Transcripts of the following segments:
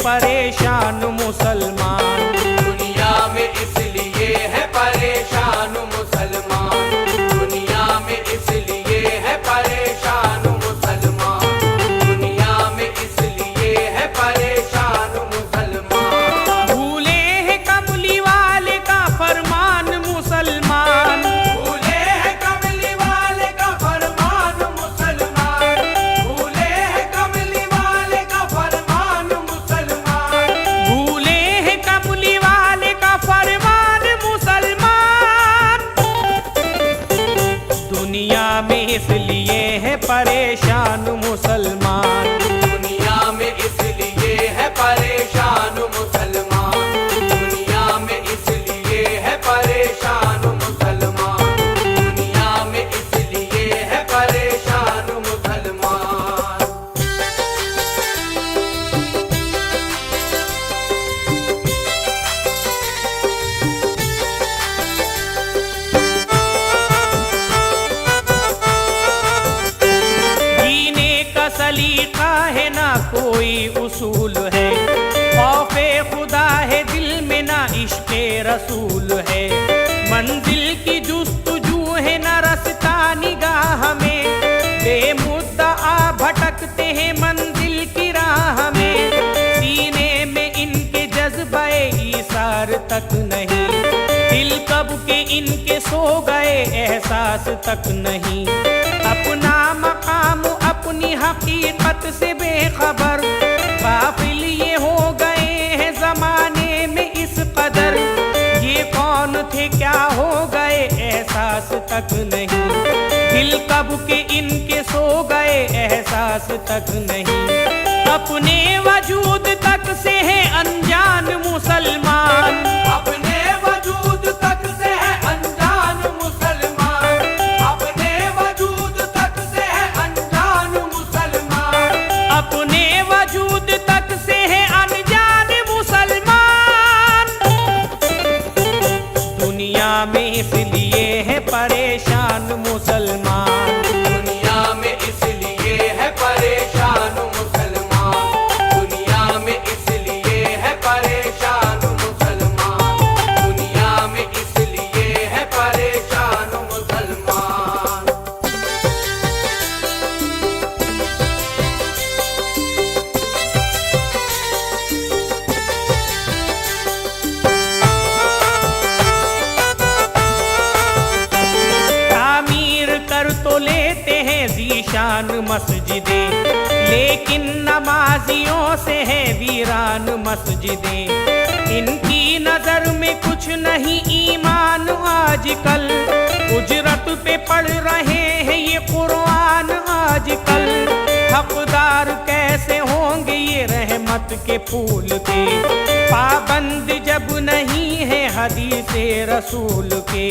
परेशान मुसलमान। दुनिया में इसलिए है परेशान मुसलमान, दुनिया में इसलिए है परेशान मुसलमान, दुनिया में इसलिए है परेशान मुसलमान। भूले हैं कमली वाले का फरमान मुसलमान, भूले हैं कमली वाले का फरमान मुसलमान, भूले हैं कमली वाले का फरमान मुसलमान, भूले हैं कमली वाले का फरमान मुसलमान। दुनिया में इसलिए है परेशान मुसलमान। दुनिया में इसलिए है परेशान मुसलमान, दुनिया में इसलिए है परेशान मुसलमान, दुनिया में इसलिए है परेशान मुसलमान। जीने का सलीका है ना कोई उसूल है, खौफे खुदा है दिल में ना इश्क़े रसूल है। मंजिल की जुस्तजू है ना रस्ता निगाह में, बेमुद्दआ भटकते हैं मंजिल की राह में। सीने में इनके जज्बे ईसार तक नहीं, दिल कब के इनके सो गए एहसास तक नहीं। अपना मकाम अपनी हकीकत से बेखबर, गाफिल ये हो गए हैं जमाने में इस कदर। ये कौन थे क्या हो गए एहसास तक नहीं, दिल कब के इनके सो गए एहसास तक नहीं। अपने वजूद तक से है अनजान मुसलमान, अपने वजूद तक से है अनजान मुसलमान, अपने वजूद तक से है अनजान मुसलमान, अपने वजूद तक से है अनजान मुसलमान। दुनिया में इसलिए है परेशान मुसलमान। दुनिया में इसलिए है परेशान मुसलमान, दुनिया में इसलिए है परेशान मुसलमान, दुनिया में इसलिए है परेशान मुसलमान। तामीर कर तो लेते हैं जीशान मस्जिदें, लेकिन नमाजियों से है वीरान मस्जिदें। इनकी नजर में कुछ नहीं ईमान आजकल, उजरत पे पढ़ रहे हैं ये कुरान आजकल। हकदार कैसे होंगे ये रहमत के फूल के, पाबंद जब नहीं है हदीसे रसूल के।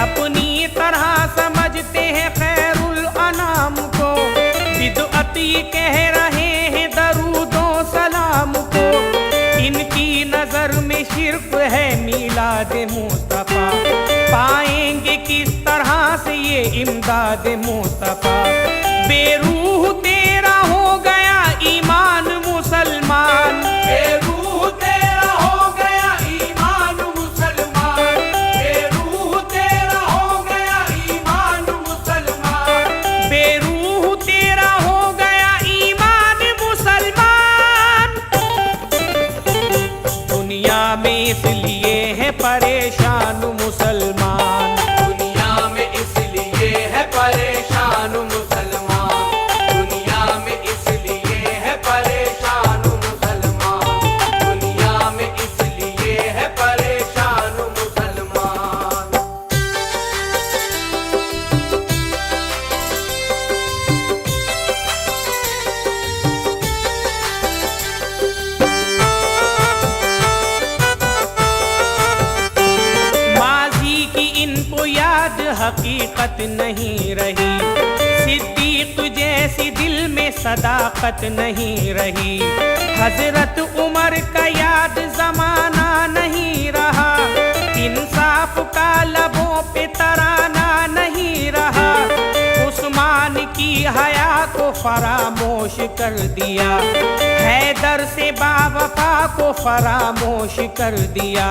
अपनी तरह समझते हैं खैरुल अनाम को, बिदअती कह रहे हैं दरूदो सलाम को। इनकी नजर में शिर्क है मीलाद मुस्तफा, पाएंगे किस तरह से ये इमदाद मुस्तफा। बेरूह तेरा हो गया ईमान मुसलमान, बेरूह तेरा हो गया ईमान मुसलमान, बेरूह तेरा हो गया ईमान मुसलमान, बेरूह तेरा हो गया ईमान मुसलमान। दुनिया में इसलिए है परेशान मुसलमान। दुनिया में इसलिए है परेशान मुसलमान, दुनिया में इसलिए है परेशान मुसलमान, दुनिया में इसलिए है परेशान मुसलमान। माजी की इनको याद हकीकत नहीं रही, सिद्दीक जैसी दिल में सदाकत नहीं रही। हजरत उमर का याद जमाना नहीं रहा, इंसाफ का लबों पे तराना नहीं रहा। उस्मान की हया को फरामोश खामोश कर दिया, हैदर से बावफा को फरामोश कर दिया,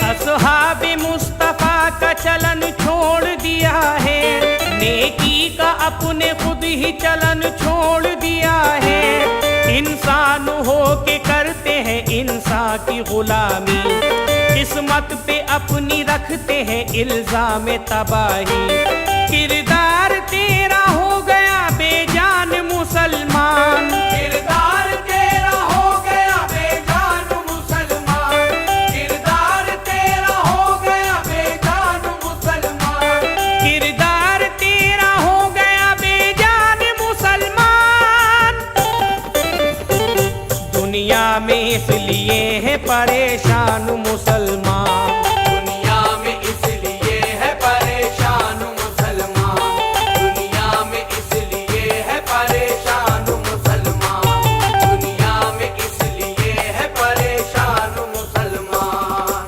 असहाबे मुस्तफा का चलन छोड़ दिया है, नेकी का अपने खुद ही चलन छोड़ दिया है। इंसान हो के करते हैं इंसान की गुलामी, किस्मत पे अपनी रखते हैं इल्जाम तबाही। किरदार तेरा हो गया बेजान मुसलमान, किरदार तेरा हो गया बेजान मुसलमान, किरदार तेरा हो गया बेजान मुसलमान, किरदार तेरा हो गया बेजान मुसलमान। दुनिया में इसलिए है परेशान मुसलमान, दुनिया में इसलिए है परेशान मुसलमान, दुनिया में इसलिए है परेशान मुसलमान, दुनिया में इसलिए है परेशान मुसलमान।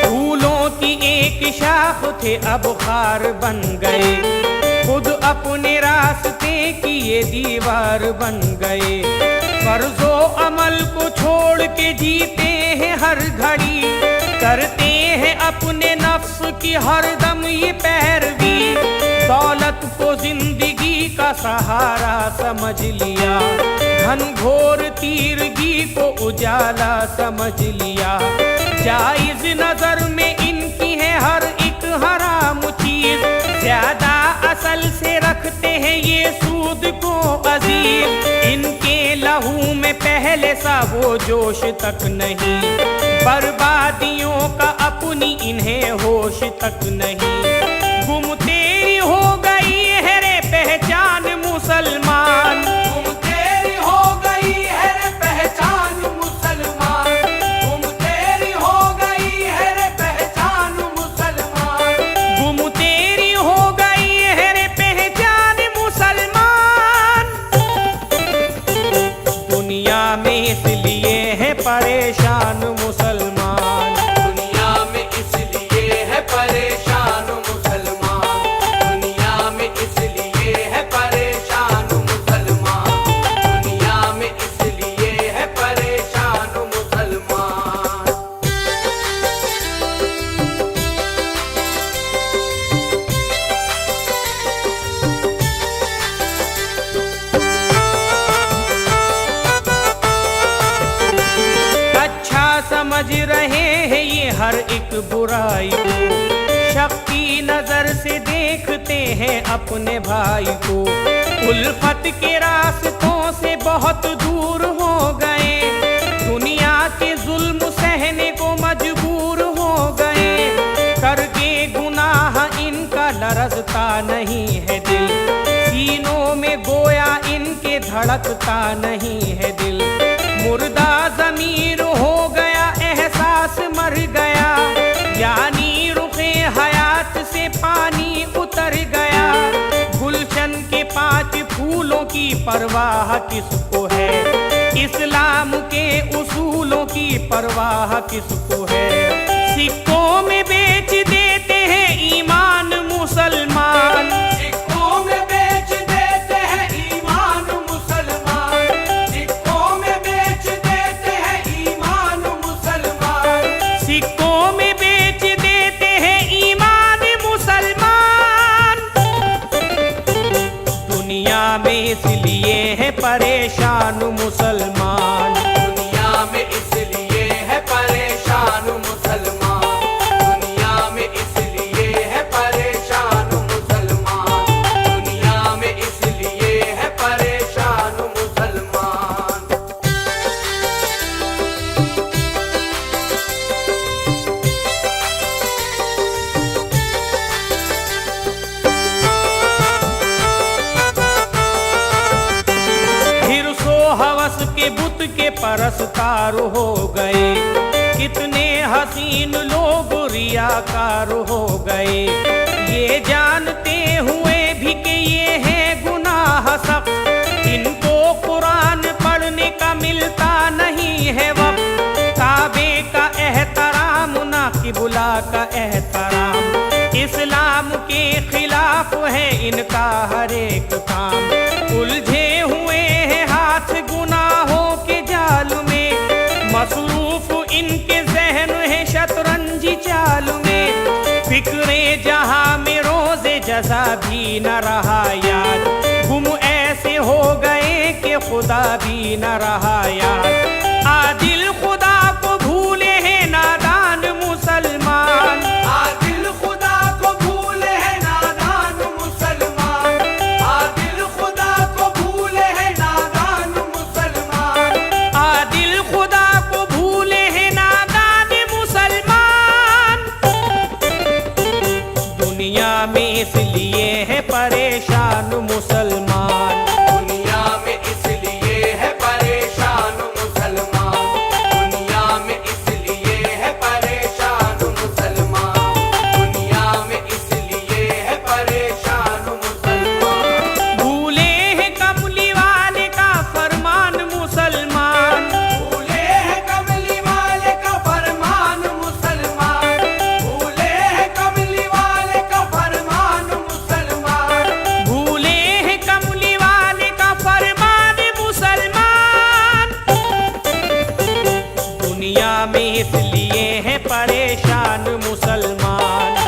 फूलों की एक शाख थे अब खार बन गए, खुद अपने रास्ते की ये दीवार बन गए। फर्जो अमल को छोड़ के जीते हैं हर घड़ी, करते हैं अपने नफ्स की हर दम ये पैरवी। दौलत को जिंदगी का सहारा समझ लिया, घनघोर तीरगी को उजाला समझ लिया। जायज नजर में इनकी है हर एक हराम चीज, ज्यादा असल से रखते हैं ये सूद को अजीज। इनके लहू में पहले सा वो जोश तक नहीं, बर्बादियों का अपनी इन्हें होश तक नहीं। गुम तेरी हो गई है रे पहचान मुसलमान, गुम तेरी हो गई है रे पहचान मुसलमान, गुम तेरी हो गई है रे पहचान मुसलमान, गुम तेरी हो गई है रे पहचान मुसलमान। दुनिया में इसलिए है परेशान मुसलमान, दुनिया में इसलिए है परेशान मुसलमान, दुनिया में इसलिए है परेशान मुसलमान, दुनिया में इसलिए है परेशान मुसलमान। अच्छा समझ रहे हैं ये हर एक बुराई को, शक्ति नजर से देखते हैं अपने भाई को। उल्फत के रास्तों से बहुत दूर हो गए, दुनिया के जुल्म सहने को मजबूर हो गए। करके गुनाह इनका लरजता नहीं है दिल, सीनों में गोया इनके धड़कता नहीं है दिल। मुर्दा ज़मीर हो गया एहसास मर गया, यानी रुखे हयात से पानी उतर गया। गुलशन के 5 फूलों की परवाह किसको है, इस्लाम के उसूलों की परवाह किसको है। सिक्कों में बेच देते हैं ईमान मुसलमान, सिक्कों में बेच देते हैं ईमान मुसलमान, सिक्कों में बेच देते हैं ईमान मुसलमान, सिक्कों में बेच देते हैं ईमान मुसलमान। दुनिया में इसलिए है परेशान मुसलमान, दुनिया में इसलिए है परेशान मुसलमान, दुनिया में इसलिए है परेशान मुसलमान, दुनिया में इसलिए है परेशान मुसलमान। हिर्सो हवस के बुत के परस्तार हो गए, कितने हसीन लोग रियाकार हो गए। ये जानते हुए भी कि ये है गुनाह सख्त, इनको कुरान पढ़ने का मिलता नहीं है वक्त, काबे का एहतराम ना किबला का एहतराम, इस्लाम के खिलाफ है इनका हर एक काम। उलझे हुए हैं हाथ गुनाहों के जाल में, मसरूफ इनके जहन है शतरंजी चाल में, फिक्रे जहां में रोजे जजा भी न रहा याद, गुम ऐसे हो गए कि खुदा भी न रहा याद। आदिल खुदा को भूले हैं नादान मुसलमान, आदिल खुदा को भूले हैं नादान मुसलमान, आदिल खुदा को भूले हैं नादान मुसलमान, आदिल खुदा को भूले हैं नादान मुसलमान। दुनिया में इसलिए है परेशान मुसलमान, दुनिया में इसलिए है परेशान मुसलमान, दुनिया में इसलिए है परेशान मुसलमान, दुनिया में इसलिए है परेशान मुसलमान। भूले हैं कमली वाले का फरमान मुसलमान, भूले हैं कमली वाले का फरमान मुसलमान, भूले हैं कमली वाले का फरमान मुसलमान, भूले हैं कमली वाले का फरमान मुसलमान। दुनिया में इसलिए है परेशान मुसलमान,